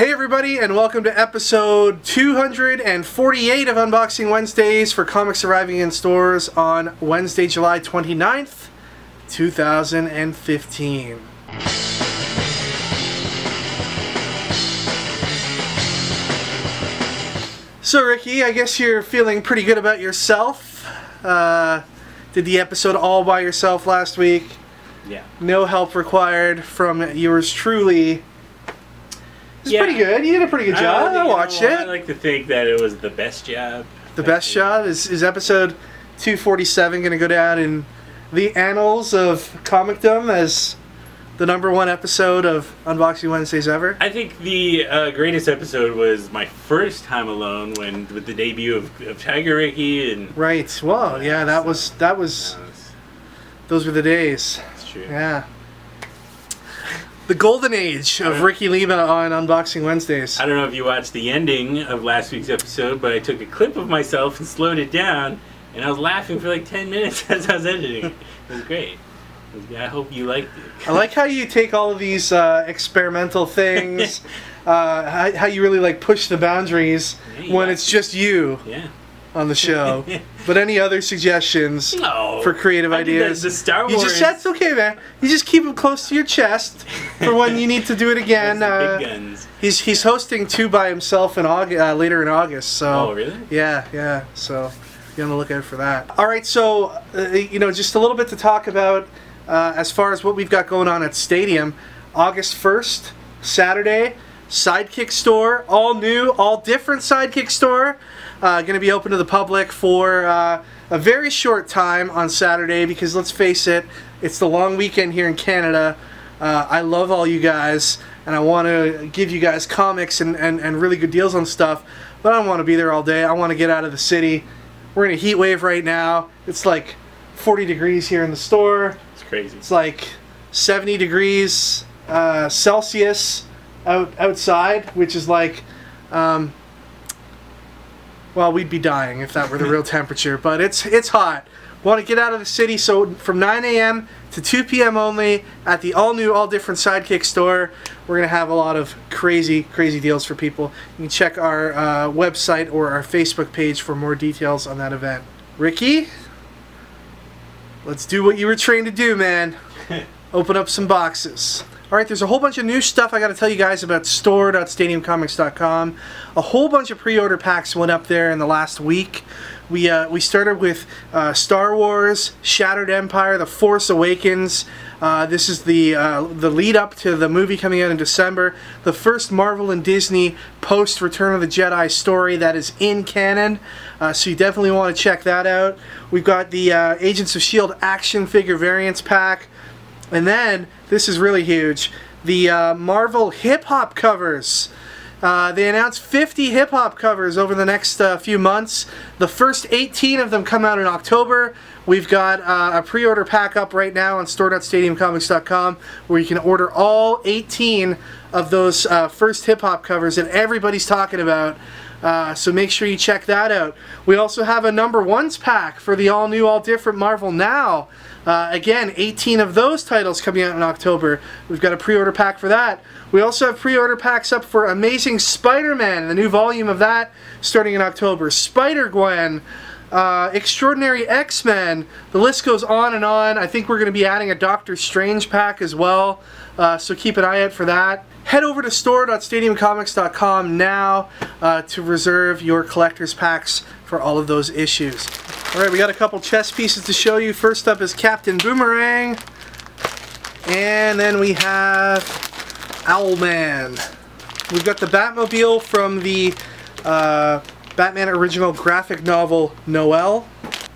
Hey everybody, and welcome to episode 248 of Unboxing Wednesdays for comics arriving in stores on Wednesday, July 29th, 2015. So Ricky, I guess you're feeling pretty good about yourself. Did the episode all by yourself last week. Yeah. No help required from yours truly. It's pretty good. You did a pretty good job. I watched it. I like to think that it was the best job. The best job? Is episode 247 going to go down in the annals of comicdom as the #1 episode of Unboxing Wednesdays ever? I think the greatest episode was my first time alone with the debut of Tiger Ricky and. Right. Well, yeah, that was. Those were the days. That's true. Yeah. The golden age of Ricky Lima on Unboxing Wednesdays. I don't know if you watched the ending of last week's episode, but I took a clip of myself and slowed it down, and I was laughing for like 10 minutes as I was editing it. It was great. I hope you liked it. I like how you take all of these experimental things, how you really like push the boundaries when it's just you on the show. But any other suggestions for creative ideas? The Star Wars. You just said it's okay, man. You just keep them close to your chest for when you need to do it again. Big guns. He's hosting 2 by himself in August, later in August. So. Oh, really? Yeah. So be on the lookout for that. All right. So just a little bit to talk about as far as what we've got going on at Stadium. August 1st, Saturday, Sidekick store, all new, all different Sidekick store. Going to be open to the public for a very short time on Saturday because let's face it, it's the long weekend here in Canada. I love all you guys and I want to give you guys comics and really good deals on stuff, but I don't want to be there all day. I want to get out of the city. We're in a heat wave right now. It's like 40 degrees here in the store. It's crazy. It's like 70 degrees Celsius outside, which is like... well, we'd be dying if that were the real temperature, but it's hot. Want to get out of the city, so from 9 a.m. to 2 p.m. only at the all-new, all-different Sidekick store, we're going to have a lot of crazy deals for people. You can check our website or our Facebook page for more details on that event. Ricky, let's do what you were trained to do, man. Open up some boxes. Alright, there's a whole bunch of new stuff I got to tell you guys about store.stadiumcomics.com. A whole bunch of pre-order packs went up there in the last week. We started with Star Wars, Shattered Empire, The Force Awakens. This is the lead up to the movie coming out in December. The first Marvel and Disney post Return of the Jedi story that is in canon. So you definitely want to check that out. We've got the Agents of S.H.I.E.L.D. action figure variants pack. And then, this is really huge, the Marvel hip-hop covers. They announced 50 hip-hop covers over the next few months. The first 18 of them come out in October. We've got a pre-order pack up right now on store.stadiumcomics.com where you can order all 18 of those first hip-hop covers that everybody's talking about. So make sure you check that out. We also have a #1s pack for the all-new, all-different Marvel Now. Again, 18 of those titles coming out in October. We've got a pre-order pack for that. We also have pre-order packs up for Amazing Spider-Man, the new volume of that starting in October. Spider-Gwen, Extraordinary X-Men. The list goes on and on. I think we're going to be adding a Doctor Strange pack as well, so keep an eye out for that. Head over to store.stadiumcomics.com now to reserve your collector's packs for all of those issues. Alright, we got a couple chess pieces to show you. First up is Captain Boomerang. And then we have OWLMAN. We've got the Batmobile from the Batman original graphic novel Noel.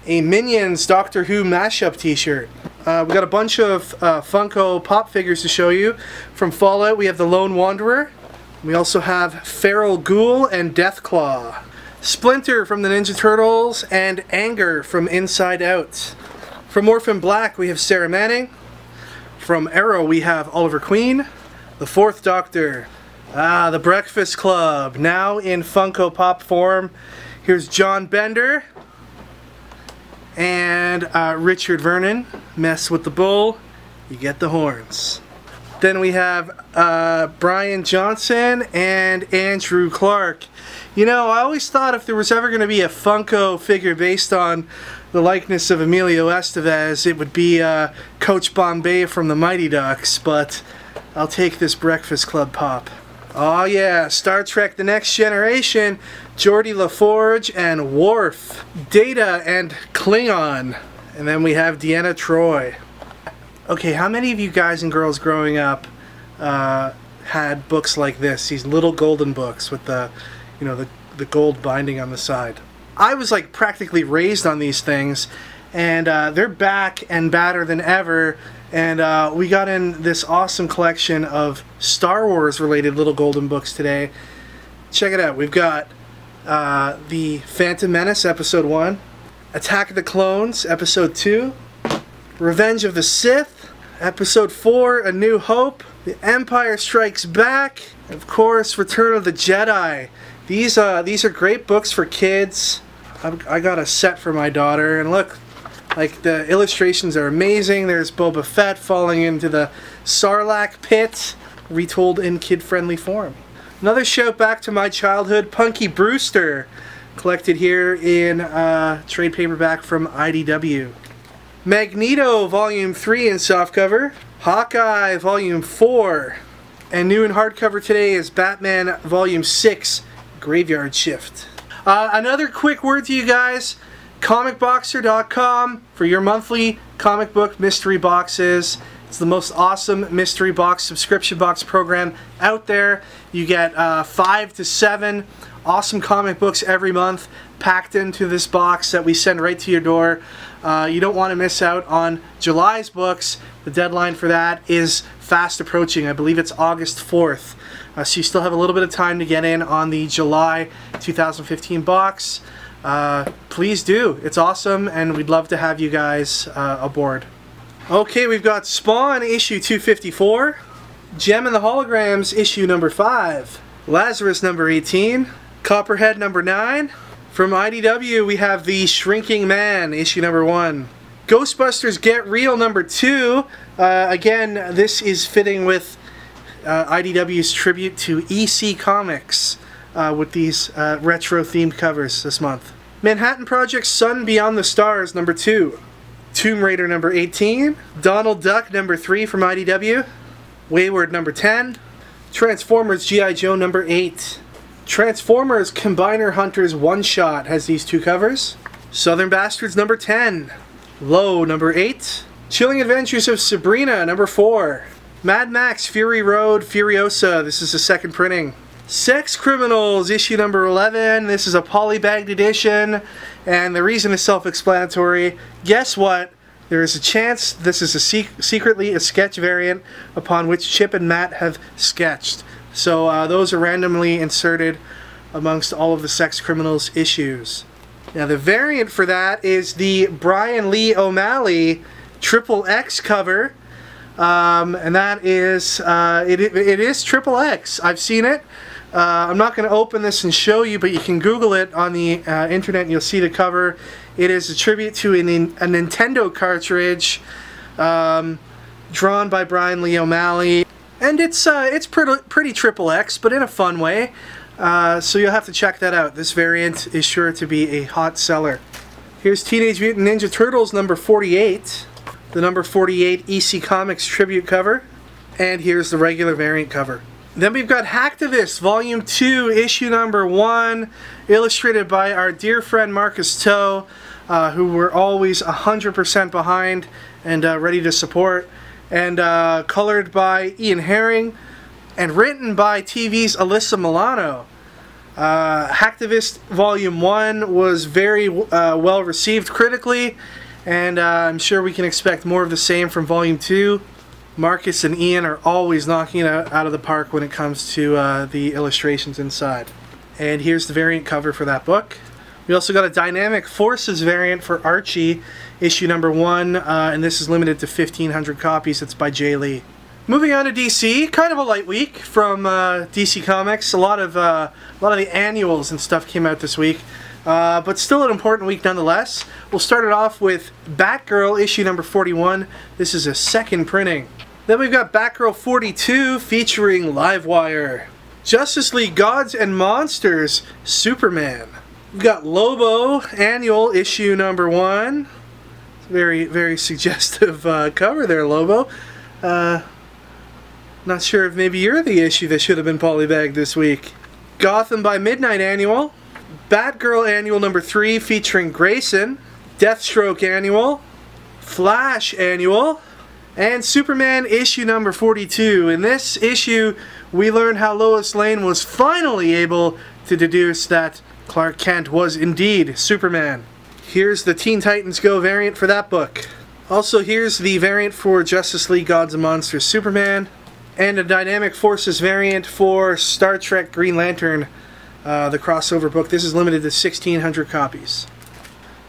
A Minions Doctor Who mashup t-shirt. We got a bunch of Funko Pop figures to show you. From Fallout, we have the Lone Wanderer. We also have Feral Ghoul and Deathclaw. Splinter from the Ninja Turtles and Anger from Inside Out. From Orphan Black, we have Sarah Manning. From Arrow, we have Oliver Queen. The Fourth Doctor. The Breakfast Club, now in Funko Pop form. Here's John Bender. And Richard Vernon. Mess with the bull, you get the horns. Then we have Brian Johnson and Andrew Clark. You know, I always thought if there was ever going to be a Funko figure based on the likeness of Emilio Estevez, it would be Coach Bombay from the Mighty Ducks, but I'll take this Breakfast Club pop. Oh yeah, Star Trek The Next Generation, Geordi LaForge and Worf, Data and Klingon, and then we have Deanna Troi. Okay, how many of you guys and girls growing up had books like this, these little golden books with the, you know, the gold binding on the side? I was like practically raised on these things, and they're back and badder than ever. And we got in this awesome collection of Star Wars related little golden books today. Check it out. We've got the Phantom Menace Episode 1, Attack of the Clones Episode 2, Revenge of the Sith Episode 4, A New Hope, The Empire Strikes Back, and of course Return of the Jedi. These are great books for kids. I got a set for my daughter, and look, like, the illustrations are amazing. There's Boba Fett falling into the Sarlacc pit, retold in kid-friendly form. Another shout back to my childhood, Punky Brewster, collected here in trade paperback from IDW. Magneto Volume 3 in softcover, Hawkeye Volume 4, and new in hardcover today is Batman Volume 6, Graveyard Shift. Another quick word to you guys. ComicBoxer.com for your monthly comic book mystery boxes. It's the most awesome mystery box subscription box program out there. You get 5 to 7 awesome comic books every month packed into this box that we send right to your door. You don't want to miss out on July's books. The deadline for that is fast approaching. I believe it's August 4th. So you still have a little bit of time to get in on the July 2015 box. Please do. It's awesome, and we'd love to have you guys aboard. Okay, we've got Spawn issue 254, Gem and the Holograms issue number 5, Lazarus number 18, Copperhead number 9. From IDW we have The Shrinking Man issue number 1, Ghostbusters Get Real number 2. Again, this is fitting with IDW's tribute to EC Comics with these retro themed covers this month. Manhattan Project Sun Beyond the Stars number 2, Tomb Raider number 18, Donald Duck number 3 from IDW, Wayward number 10, Transformers G.I. Joe number 8, Transformers Combiner Hunters One Shot has these 2 covers, Southern Bastards number 10, Low number 8, Chilling Adventures of Sabrina number 4, Mad Max Fury Road Furiosa, this is the 2nd printing, Sex Criminals issue number 11. This is a polybagged edition, and the reason is self-explanatory. Guess what? There is a chance this is secretly a sketch variant upon which Chip and Matt have sketched. So those are randomly inserted amongst all of the Sex Criminals issues. Now the variant for that is the Brian Lee O'Malley XXX cover, and that is it is XXX. I've seen it. I'm not going to open this and show you, but you can Google it on the internet and you'll see the cover. It is a tribute to a Nintendo cartridge drawn by Brian Lee O'Malley, and it's pretty XXX, but in a fun way. So you'll have to check that out. This variant is sure to be a hot seller. Here's Teenage Mutant Ninja Turtles number 48, the number 48 EC Comics tribute cover, and here's the regular variant cover. Then we've got Hacktivist Volume 2, issue number 1, illustrated by our dear friend Marcus Toe, who we're always 100% behind and ready to support, and colored by Ian Herring, and written by TV's Alyssa Milano. Hacktivist Volume 1 was very well received critically, and I'm sure we can expect more of the same from Volume 2. Marcus and Ian are always knocking it out of the park when it comes to the illustrations inside. And here's the variant cover for that book. We also got a Dynamic Forces variant for Archie, issue number 1, and this is limited to 1,500 copies. It's by Jay Lee. Moving on to DC, kind of a light week from DC Comics. A lot of the annuals and stuff came out this week, but still an important week nonetheless. We'll start it off with Batgirl issue number 41. This is a 2nd printing. Then we've got Batgirl 42 featuring Livewire. Justice League Gods and Monsters, Superman. We've got Lobo Annual issue number 1. Very, very suggestive cover there, Lobo. Not sure if maybe you're the issue that should have been polybagged this week. Gotham by Midnight Annual. Batgirl Annual number 3 featuring Grayson. Deathstroke Annual. Flash Annual. And Superman issue number 42. In this issue, we learn how Lois Lane was finally able to deduce that Clark Kent was indeed Superman. Here's the Teen Titans Go variant for that book. Also, here's the variant for Justice League Gods and Monsters Superman, and a Dynamic Forces variant for Star Trek Green Lantern, the crossover book. This is limited to 1,600 copies.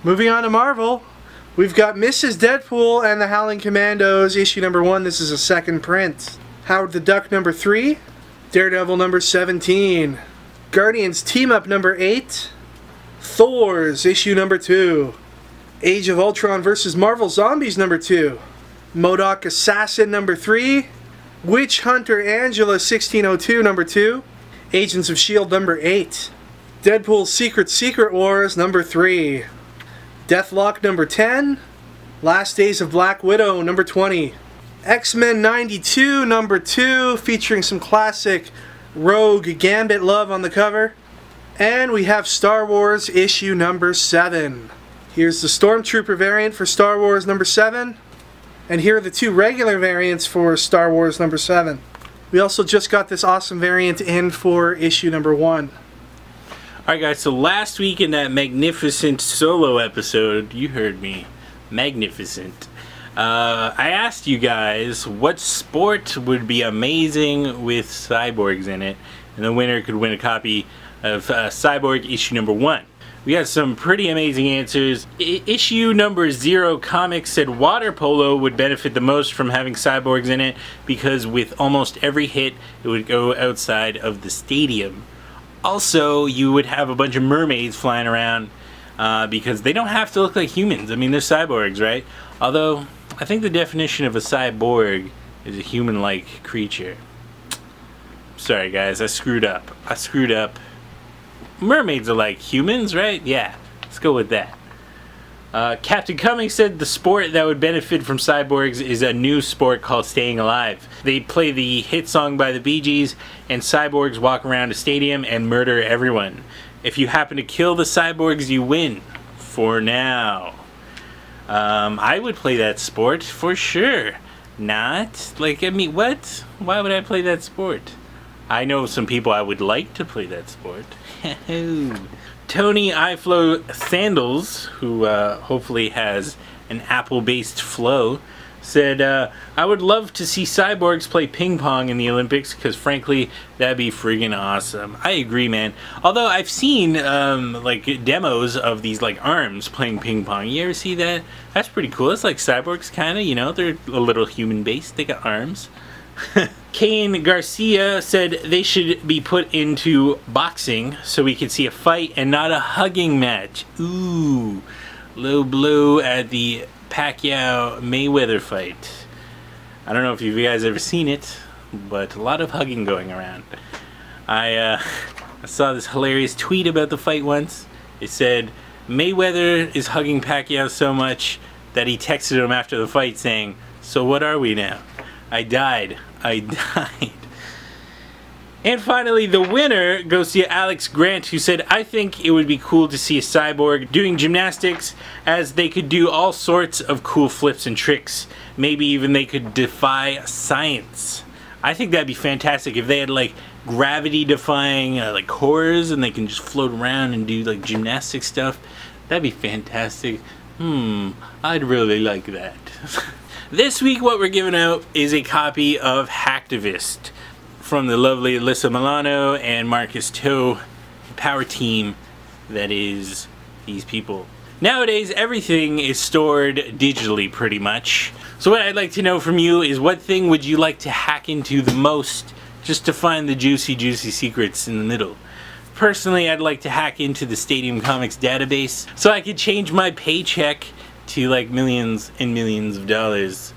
Moving on to Marvel, we've got Mrs. Deadpool and the Howling Commandos, issue number 1. This is a second print. Howard the Duck number 3. Daredevil number 17. Guardians Team Up number 8. Thor's issue number 2. Age of Ultron vs. Marvel Zombies number 2. MODOK Assassin number 3. Witch Hunter Angela 1602 number 2. Agents of S.H.I.E.L.D. number 8. Deadpool's Secret Wars number 3. Deathlock number 10. Last Days of Black Widow number 20. X-Men 92 number 2 featuring some classic Rogue Gambit love on the cover. And we have Star Wars issue number 7. Here's the Stormtrooper variant for Star Wars number 7. And here are the 2 regular variants for Star Wars number 7. We also just got this awesome variant in for issue number 1. Alright guys, so last week in that magnificent solo episode, you heard me, magnificent. I asked you guys what sport would be amazing with cyborgs in it, and the winner could win a copy of Cyborg issue number 1. We got some pretty amazing answers. Issue number 0 Comics said water polo would benefit the most from having cyborgs in it because with almost every hit it would go outside of the stadium. Also, you would have a bunch of mermaids flying around because they don't have to look like humans. I mean, they're cyborgs, right? Although, I think the definition of a cyborg is a human-like creature. Sorry guys, I screwed up. Mermaids are like humans, right? Yeah, let's go with that. Captain Cummings said the sport that would benefit from cyborgs is a new sport called Staying Alive. They play the hit song by the Bee Gees, and cyborgs walk around a stadium and murder everyone. If you happen to kill the cyborgs, you win. For now. I would play that sport, for sure. Not? Like, I mean, what? Why would I play that sport? I know some people I would like to play that sport. Tony iFlow Sandals, who hopefully has an Apple-based flow, said, I would love to see cyborgs play ping pong in the Olympics because frankly, that'd be friggin' awesome. I agree, man. Although I've seen like demos of these like arms playing ping pong. You ever see that? That's pretty cool. It's like cyborgs kind of, you know, they're a little human-based. They got arms. Kane Garcia said they should be put into boxing so we can see a fight and not a hugging match. Ooh, low blow at the Pacquiao Mayweather fight. I don't know if you guys ever seen it, but a lot of hugging going around. I saw this hilarious tweet about the fight once. It said Mayweather is hugging Pacquiao so much that he texted him after the fight saying, "So what are we now? I died. And finally, the winner goes to Alex Grant, who said, I think it would be cool to see a cyborg doing gymnastics as they could do all sorts of cool flips and tricks. Maybe even they could defy science. I think that'd be fantastic if they had like gravity-defying like cores and they can just float around and do like gymnastic stuff. That'd be fantastic. I'd really like that. This week what we're giving out is a copy of Hacktivist from the lovely Alyssa Milano and Marcus Toe power team that is these people. Nowadays everything is stored digitally pretty much. So what I'd like to know from you is what thing would you like to hack into the most just to find the juicy secrets in the middle. Personally, I'd like to hack into the Stadium Comics database so I could change my paycheck to like millions and millions of dollars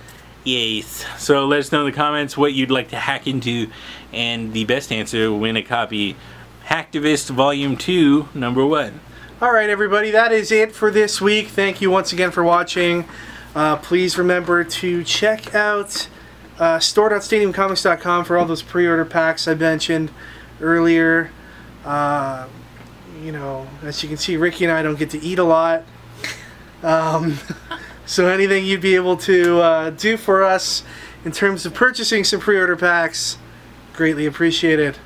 Yes. So let us know in the comments what you'd like to hack into, and the best answer will win a copy. Hacktivist Volume 2, number 1. Alright everybody, that is it for this week. Thank you once again for watching. Please remember to check out store.stadiumcomics.com for all those pre-order packs I mentioned earlier. You know, as you can see, Ricky and I don't get to eat a lot. So anything you'd be able to do for us in terms of purchasing some pre-order packs, greatly appreciated.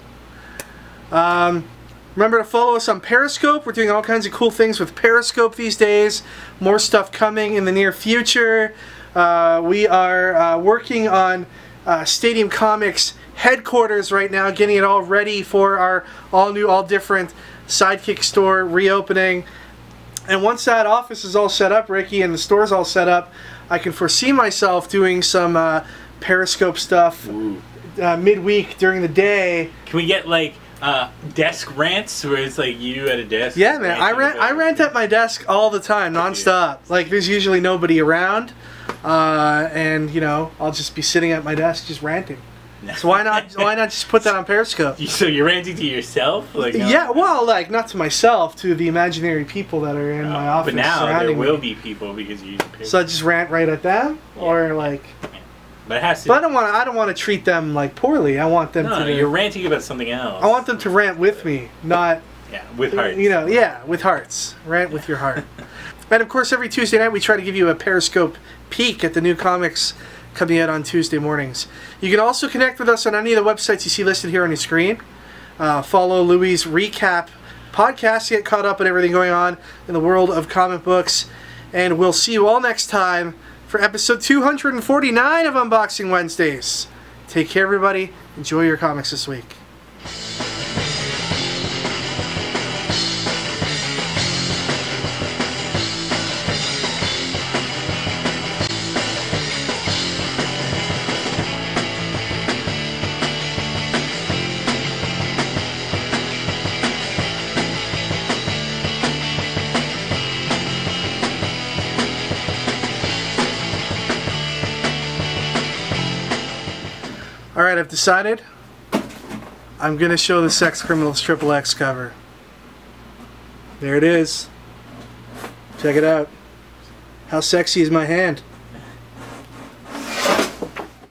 Remember to follow us on Periscope. We're doing all kinds of cool things with Periscope these days. More stuff coming in the near future. We are working on Stadium Comics headquarters right now, getting it all ready for our all-new, all-different Sidekick store reopening. And once that office is all set up, Ricky, and the store's all set up, I can foresee myself doing some Periscope stuff midweek during the day. Can we get like desk rants where it's like you at a desk? Yeah, man. I rant at my desk all the time, nonstop. Like there's usually nobody around, and you know I'll just be sitting at my desk just ranting. So why not just put that on Periscope? So you're ranting to yourself? Like, no? Yeah, well, like not to myself, to the imaginary people that are in my office. But now there will me. be people because you use Periscope. So I just rant right at them, or like. But it has to. But I don't want to treat them like poorly. I want them to. No, you're ranting about something else. I want them to rant with me, not. Yeah, with hearts. You know, yeah, with hearts. Rant with your heart. And of course, every Tuesday night we try to give you a Periscope peek at the new comics coming out on Tuesday mornings. You can also connect with us on any of the websites you see listed here on your screen. Follow Louis' recap podcast to get caught up on everything going on in the world of comic books. And we'll see you all next time for episode 249 of Unboxing Wednesdays. Take care, everybody. Enjoy your comics this week. Alright, I've decided I'm going to show the Sex Criminals XXX cover. There it is. Check it out. How sexy is my hand?